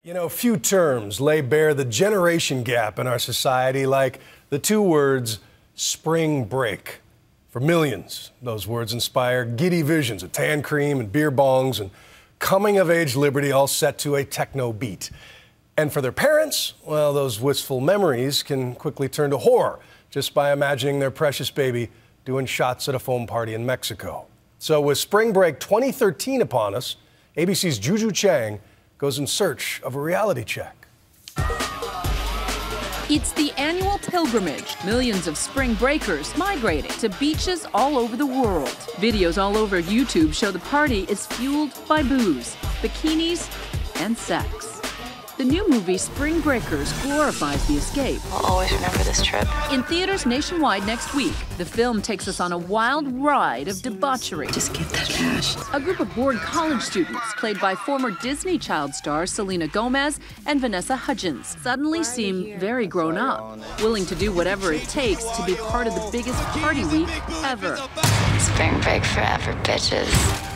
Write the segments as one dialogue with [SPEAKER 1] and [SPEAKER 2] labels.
[SPEAKER 1] You know, few terms lay bare the generation gap in our society like the two words spring break. For millions, those words inspire giddy visions of tan cream and beer bongs and coming-of-age liberty all set to a techno beat. And for their parents, well, those wistful memories can quickly turn to horror just by imagining their precious baby doing shots at a foam party in Mexico. So with Spring Break 2013 upon us, ABC's Juju Chang goes in search of a reality check.
[SPEAKER 2] It's the annual pilgrimage. Millions of spring breakers migrating to beaches all over the world. Videos all over YouTube show the party is fueled by booze, bikinis, and sex. The new movie Spring Breakers glorifies the escape.
[SPEAKER 3] I'll always remember this trip.
[SPEAKER 2] In theaters nationwide next week, the film takes us on a wild ride of debauchery.
[SPEAKER 3] Just get that cash.
[SPEAKER 2] A group of bored college students, played by former Disney child stars Selena Gomez and Vanessa Hudgens, suddenly seem very grown up, willing to do whatever it takes to be part of the biggest party week ever.
[SPEAKER 3] Spring break forever, bitches.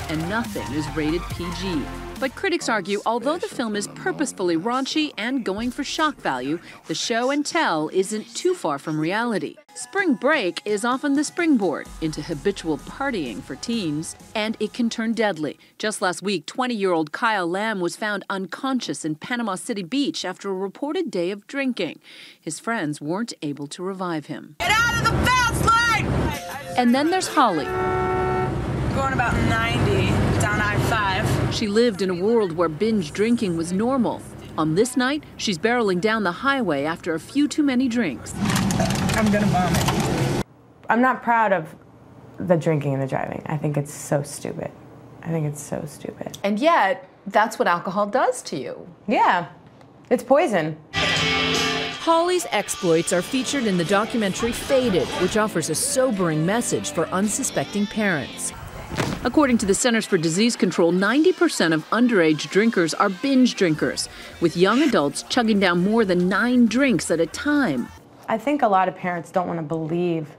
[SPEAKER 2] And nothing is rated PG. But critics argue, although the film is purposefully raunchy and going for shock value, the show and tell isn't too far from reality. Spring break is often the springboard into habitual partying for teens, and it can turn deadly. Just last week, 20-year-old Kyle Lamb was found unconscious in Panama City Beach after a reported day of drinking. His friends weren't able to revive him.
[SPEAKER 4] Get out of the fast lane!
[SPEAKER 2] And then there's Holly.
[SPEAKER 4] Going about 90 down I-5.
[SPEAKER 2] She lived in a world where binge drinking was normal. On this night, she's barreling down the highway after a few too many drinks.
[SPEAKER 4] I'm gonna vomit.
[SPEAKER 5] I'm not proud of the drinking and the driving. I think it's so stupid. I think it's so stupid.
[SPEAKER 6] And yet, that's what alcohol does to you.
[SPEAKER 5] Yeah, it's poison.
[SPEAKER 2] Holly's exploits are featured in the documentary Faded, which offers a sobering message for unsuspecting parents. According to the Centers for Disease Control, 90% of underage drinkers are binge drinkers, with young adults chugging down more than 9 drinks at a time.
[SPEAKER 5] I think a lot of parents don't want to believe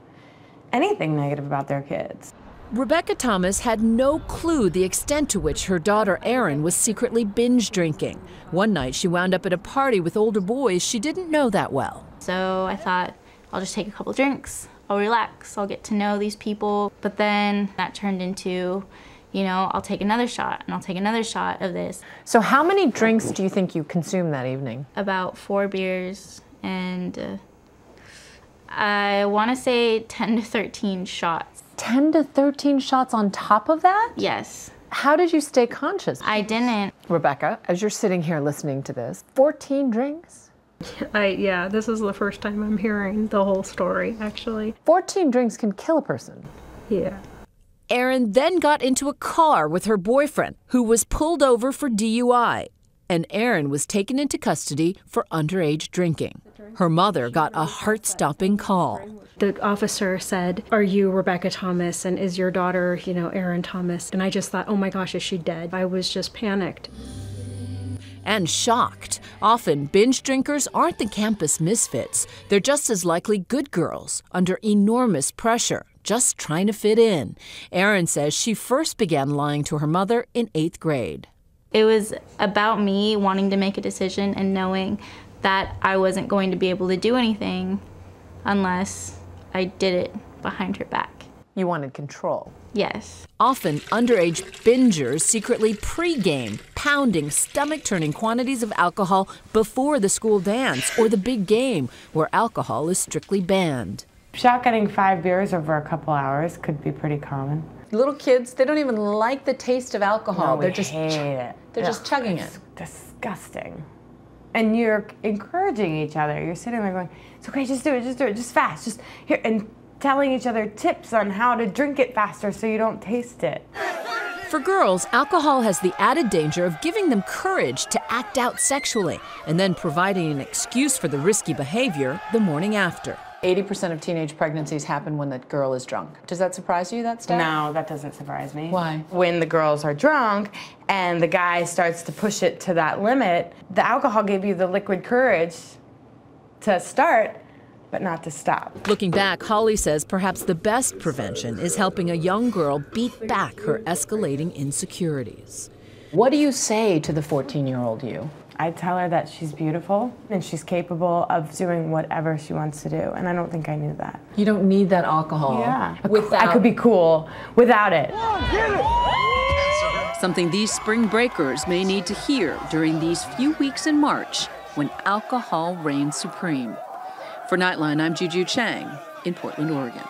[SPEAKER 5] anything negative about their kids.
[SPEAKER 2] Rebecca Thomas had no clue the extent to which her daughter Erin was secretly binge drinking. One night she wound up at a party with older boys she didn't know that well.
[SPEAKER 7] So I thought, I'll just take a couple drinks. I'll relax, I'll get to know these people. But then that turned into, you know, I'll take another shot and I'll take another shot of this.
[SPEAKER 6] So how many drinks do you think you consumed that evening?
[SPEAKER 7] About 4 beers and I want to say 10 to 13 shots.
[SPEAKER 6] 10 to 13 shots on top of that?
[SPEAKER 7] Yes.
[SPEAKER 6] How did you stay conscious?
[SPEAKER 7] I didn't.
[SPEAKER 6] Rebecca, as you're sitting here listening to this, 14 drinks?
[SPEAKER 8] Yeah, this is the first time I'm hearing the whole story, actually.
[SPEAKER 6] 14 drinks can kill a person.
[SPEAKER 8] Yeah.
[SPEAKER 2] Erin then got into a car with her boyfriend, who was pulled over for DUI, and Erin was taken into custody for underage drinking. Her mother got a heart-stopping call.
[SPEAKER 8] The officer said, "Are you Rebecca Thomas, and is your daughter, Erin Thomas?" And I just thought, oh my gosh, is she dead? I was just panicked.
[SPEAKER 2] And shocked. Often, binge drinkers aren't the campus misfits. They're just as likely good girls, under enormous pressure, just trying to fit in. Erin says she first began lying to her mother in 8th grade.
[SPEAKER 7] It was about me wanting to make a decision and knowing that I wasn't going to be able to do anything unless I did it behind her back.
[SPEAKER 6] You wanted control.
[SPEAKER 7] Yes.
[SPEAKER 2] Often, underage bingers secretly pre-game, pounding stomach-turning quantities of alcohol before the school dance or the big game, where alcohol is strictly banned.
[SPEAKER 5] Shotgunning 5 beers over a couple hours could be pretty common.
[SPEAKER 6] Little kids, they don't even like the taste of alcohol.
[SPEAKER 5] No,
[SPEAKER 6] They're just
[SPEAKER 5] hate it.
[SPEAKER 6] They're just chugging it.
[SPEAKER 5] Disgusting. And you're encouraging each other. You're sitting there going, it's okay, just do it, just fast, just here, and telling each other tips on how to drink it faster so you don't taste it.
[SPEAKER 2] For girls, alcohol has the added danger of giving them courage to act out sexually and then providing an excuse for the risky behavior the morning after.
[SPEAKER 6] 80% of teenage pregnancies happen when the girl is drunk. Does that surprise you, that stat?
[SPEAKER 5] No, that doesn't surprise me.
[SPEAKER 6] Why?
[SPEAKER 5] When the girls are drunk and the guy starts to push it to that limit, the alcohol gave you the liquid courage to start, but not to stop.
[SPEAKER 2] Looking back, Holly says perhaps the best prevention is helping a young girl beat back her escalating insecurities.
[SPEAKER 6] What do you say to the 14-year-old you?
[SPEAKER 5] I tell her that she's beautiful and she's capable of doing whatever she wants to do, and I don't think I knew that.
[SPEAKER 6] You don't need that alcohol.
[SPEAKER 5] Yeah.
[SPEAKER 6] Without...
[SPEAKER 5] I could be cool without it.
[SPEAKER 2] Something these spring breakers may need to hear during these few weeks in March when alcohol reigns supreme. For Nightline, I'm Juju Chang in Portland, Oregon.